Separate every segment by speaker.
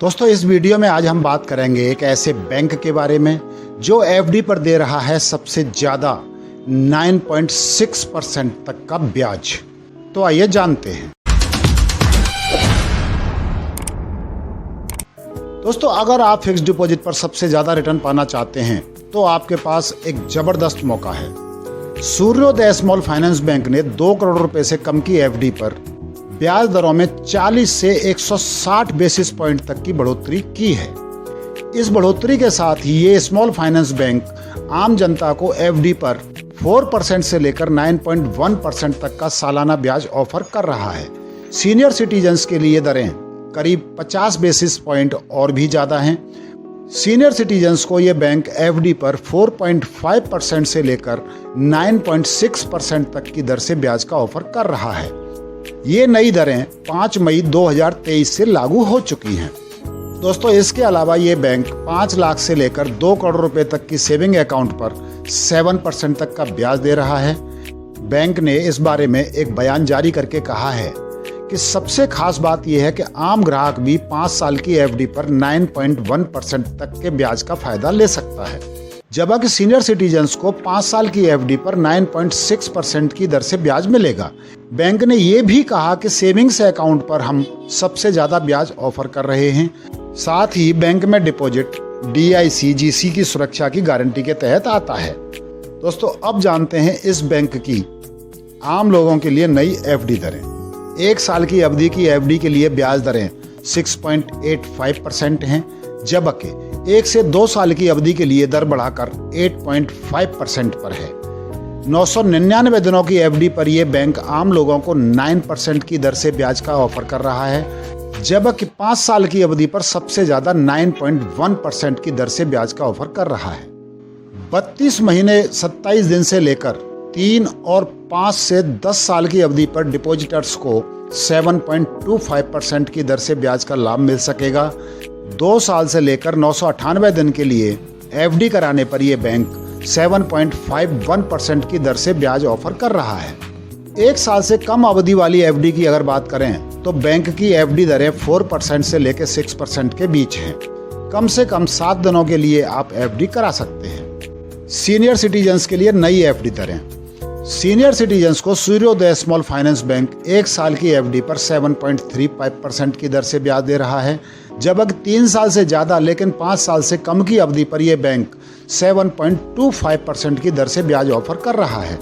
Speaker 1: दोस्तों इस वीडियो में आज हम बात करेंगे एक ऐसे बैंक के बारे में जो एफडी पर दे रहा है सबसे ज़्यादा 9.6% तक का ब्याज। तो आइए जानते हैं। दोस्तों अगर आप फिक्स डिपॉजिट पर सबसे ज़्यादा रिटर्न पाना चाहते हैं तो आपके पास एक ज़बरदस्त मौका है। सूर्योदय स्मॉल फाइनेंस बैंक ने 2 करोड़ रुपए से कम की एफडी पर ब्याज दरों में 40 से 160 बेसिस पॉइंट तक की बढ़ोतरी की है। इस बढ़ोतरी के साथ ही ये स्मॉल फाइनेंस बैंक आम जनता को एफडी पर 4% से लेकर 9.1% तक का सालाना ब्याज ऑफर कर रहा है। सीनियर सिटीजन्स के लिए दरें करीब 50 बेसिस पॉइंट और भी ज़्यादा हैं। सीनियर सिटीजन्स को ये बैंक एफडी पर 4.5% से लेकर 9.6% तक की दर से ब्याज का ऑफर कर रहा है। ये नई दरें 5 मई 2023 से लागू हो चुकी हैं। दोस्तों इसके अलावा ये बैंक 5 लाख से लेकर 2 करोड़ रुपए तक की सेविंग अकाउंट पर 7% तक का ब्याज दे रहा है। बैंक ने इस बारे में एक बयान जारी करके कहा है कि सबसे खास बात यह है कि आम ग्राहक भी 5 साल की एफडी पर 9.1% तक के ब्याज का फायदा ले सकता है, जबकि सीनियर सिटीजन्स को 5 साल की एफडी पर 9.6% की दर से ब्याज मिलेगा। बैंक ने ये भी कहा कि सेविंग्स अकाउंट पर हम सबसे ज़्यादा ब्याज ऑफर कर रहे हैं। साथ ही बैंक में डिपॉजिट DICGC की सुरक्षा की गारंटी के तहत आता है। दोस्तों अब जानते हैं इस बैंक की आम लोगों के लिए नई एफडी दरें। 1 साल की अवधि की एफडी के लिए ब्याज दरें 6.85% हैं, जबकि 1 से 2 साल की अवधि के लिए दर बढ़ाकर 8.5% पर है। 999 दिनों की एफडी पर यह बैंक आम लोगों को 9% की दर से ब्याज का ऑफर कर रहा है, जबकि 5 साल की अवधि पर सबसे ज्यादा 9.1% की दर से ब्याज का ऑफर कर रहा है। 32 महीने 27 दिन से लेकर 3 और 5 से 10 साल की अवधि पर डिपॉजिटर्स को 7.25% की दर से ब्याज का लाभ मिल सकेगा। 2 साल से लेकर 998 दिन के लिए एफडी कराने पर यह बैंक 7.51% की दर से ब्याज ऑफर कर रहा है। 1 साल से कम अवधि वाली एफडी की अगर बात करें तो बैंक की एफडी दरें 4% से लेकर 6% के बीच हैं। कम से कम 7 दिनों के लिए आप एफडी करा सकते हैं। सीनियर सिटीजन्स के लिए नई एफडी दरें। सीनियर सिटीजन्स को सूर्योदय स्मॉल फाइनेंस बैंक 1 साल की एफडी पर 7.35% की दर से ब्याज दे रहा है, जबकि 3 साल से ज़्यादा लेकिन 5 साल से कम की अवधि पर यह बैंक 7.25% की दर से ब्याज ऑफर कर रहा है।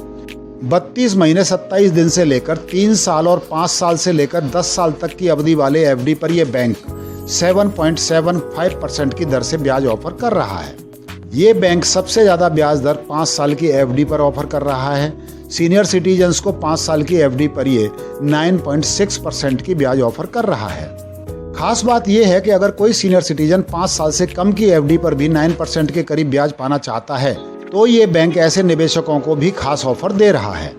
Speaker 1: 32 महीने 27 दिन से लेकर 3 साल और 5 साल से लेकर 10 साल तक की अवधि वाले एफडी पर यह बैंक 7.75% की दर से ब्याज ऑफर कर रहा है। ये बैंक सबसे ज़्यादा ब्याज दर 5 साल की एफडी पर ऑफर कर रहा है। सीनियर सिटीजन्स को 5 साल की एफडी पर ये 9.6% की ब्याज ऑफर कर रहा है। खास बात यह है कि अगर कोई सीनियर सिटीजन 5 साल से कम की एफडी पर भी 9% के करीब ब्याज पाना चाहता है तो ये बैंक ऐसे निवेशकों को भी खास ऑफर दे रहा है।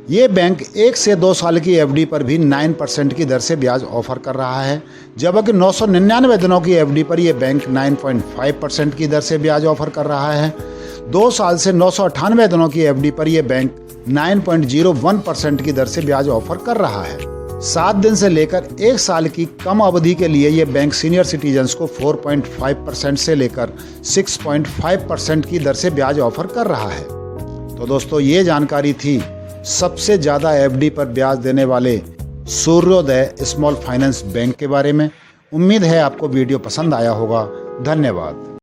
Speaker 1: ये बैंक 1 से 2 साल की एफडी पर भी 9% की दर से ब्याज ऑफर कर रहा है, जबकि 999 दिनों की एफडी पर यह बैंक 9.5% की दर से ब्याज ऑफर कर रहा है। 2 साल से 998 दिनों की एफडी पर यह बैंक 9.01% की दर से ब्याज ऑफर कर रहा है। 7 दिन से लेकर 1 साल की कम अवधि के लिए यह बैंक सीनियर सिटीजन्स को 4.5% से लेकर 6.5% की दर से ब्याज ऑफर कर रहा है। तो दोस्तों ये जानकारी थी सबसे ज़्यादा एफडी पर ब्याज देने वाले सूर्योदय स्मॉल फाइनेंस बैंक के बारे में। उम्मीद है आपको वीडियो पसंद आया होगा। धन्यवाद।